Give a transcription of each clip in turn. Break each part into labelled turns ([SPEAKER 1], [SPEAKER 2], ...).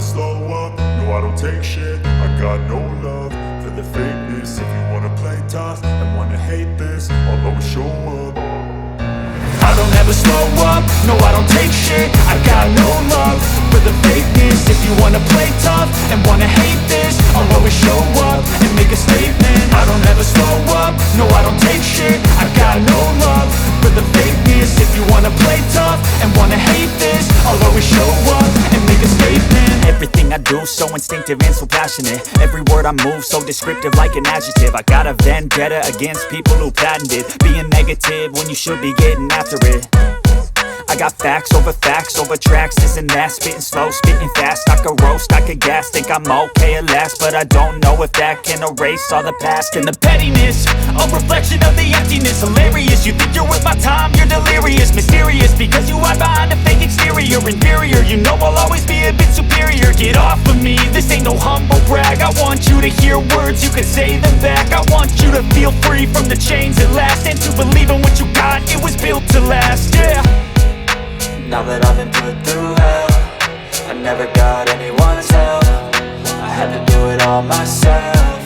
[SPEAKER 1] slow up, no I don't take shit. I got no love for the fakeness. If you wanna play tough and wanna hate this, I'll always show up. I don't ever slow up, no I don't take shit. I got no love for the fakeness. If you wanna play tough and wanna hate this, I'll always show up and make a statement. I don't ever slow up, no I don't take shit. I got no love for the fakeness. If you wanna play tough and wanna hate this, I'll always show up and make a statement.
[SPEAKER 2] Everything I do so instinctive and so passionate. Every word I move so descriptive like an adjective. I got a vendetta against people who patented being negative when you should be getting after it. I got facts over tracks, this and that. Spitting slow, spitting fast. I could roast, I could gas. Think I'm okay at last, but I don't know if that can erase all the past. And the pettiness, a reflection of the emptiness. Hilarious, you think you're worth my time, you're delirious. Mysterious, because you hide behind a fake exterior. Inferior, you know I'll always be a bit superior. Get off of me, this ain't no humble brag. I want you to hear words, you can say them back. I want you to feel free from the chains at last, and to believe in what you got, it was built to last, yeah.
[SPEAKER 3] Now that I've been put through hell, I never got anyone's help. I had to do it all myself.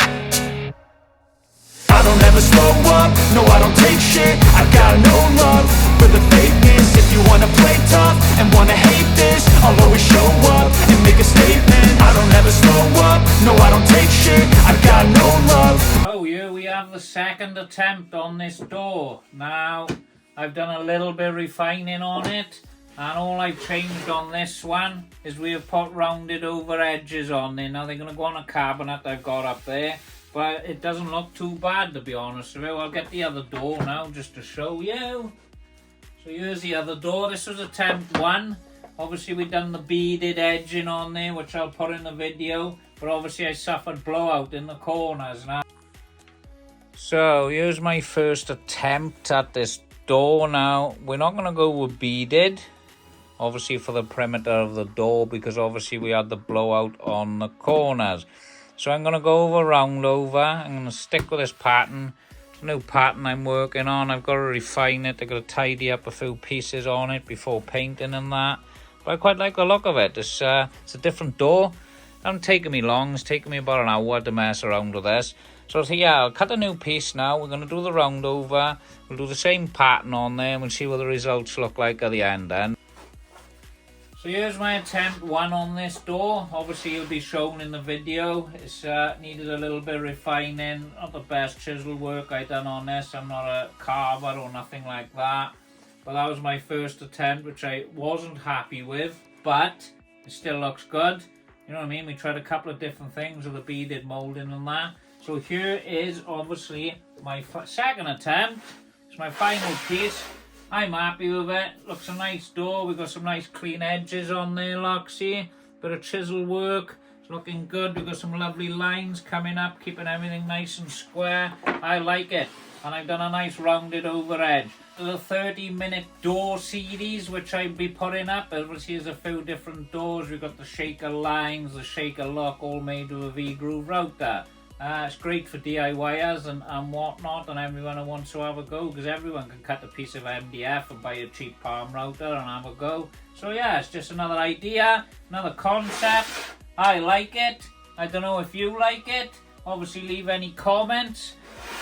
[SPEAKER 1] I don't ever slow up, no I don't take shit. I got no love for the fakeness. If you wanna play tough and wanna hate this, I'll always show up and make a statement. I don't ever slow up, no I don't take shit. I got no love.
[SPEAKER 4] Oh, here we have the second attempt on this door. Now, I've done a little bit of refining on it. And all I've changed on this one is we have put rounded over edges on there. Now they're going to go on a cabinet I've got up there. But it doesn't look too bad, to be honest with you. I'll get the other door now just to show you. So here's the other door. This was attempt 1. Obviously we've done the beaded edging on there, which I'll put in the video. But obviously I suffered blowout in the corners now. So here's my first attempt at this door. Now we're not going to go with beaded, obviously, for the perimeter of the door, because obviously we had the blowout on the corners. So I'm going to go over round over. I'm going to stick with this pattern. It's a new pattern I'm working on. I've got to refine it. I've got to tidy up a few pieces on it before painting and that. But I quite like the look of it. It's a different door. It hasn't taken me long. It's taken me about an hour to mess around with this. So yeah, I'll cut a new piece now. We're going to do the round over. We'll do the same pattern on there and we'll see what the results look like at the end then. So here's my attempt 1 on this door. Obviously it'll be shown in the video. It's needed a little bit of refining. Not the best chisel work I done on this. I'm not a carver or nothing like that. But that was my first attempt, which I wasn't happy with. But it still looks good. You know what I mean? We tried a couple of different things with the beaded moulding and that. So here is obviously my second attempt. It's my final piece. I'm happy with it. Looks a nice door. We've got some nice clean edges on there, look, see? Bit of chisel work. It's looking good. We've got some lovely lines coming up, keeping everything nice and square. I like it. And I've done a nice rounded over edge. The 30-minute door series, which I'll be putting up. Obviously, there's a few different doors. We've got the shaker lines, the shaker lock, all made with a V-groove router. It's great for DIYers and whatnot, and everyone who wants to have a go, because everyone can cut a piece of MDF and buy a cheap palm router and have a go. So yeah, it's just another idea, another concept. I like it. I don't know if you like it. Obviously leave any comments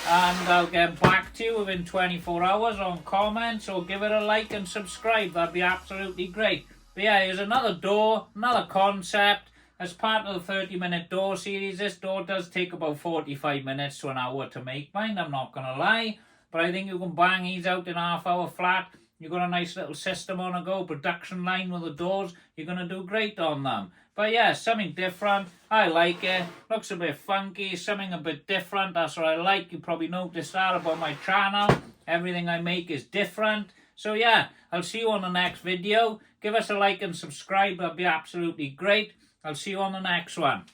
[SPEAKER 4] and I'll get back to you within 24 hours on comments, or give it a like and subscribe. That'd be absolutely great. But yeah, here's another door, another concept. As part of the 30-minute door series, this door does take about 45 minutes to an hour to make mine, I'm not going to lie. But I think you can bang these out in a half-hour flat. You've got a nice little system on a go, production line with the doors. You're going to do great on them. But yeah, something different. I like it. Looks a bit funky, something a bit different. That's what I like. You probably noticed that about my channel. Everything I make is different. So yeah, I'll see you on the next video. Give us a like and subscribe. That'd be absolutely great. I'll see you on the next one.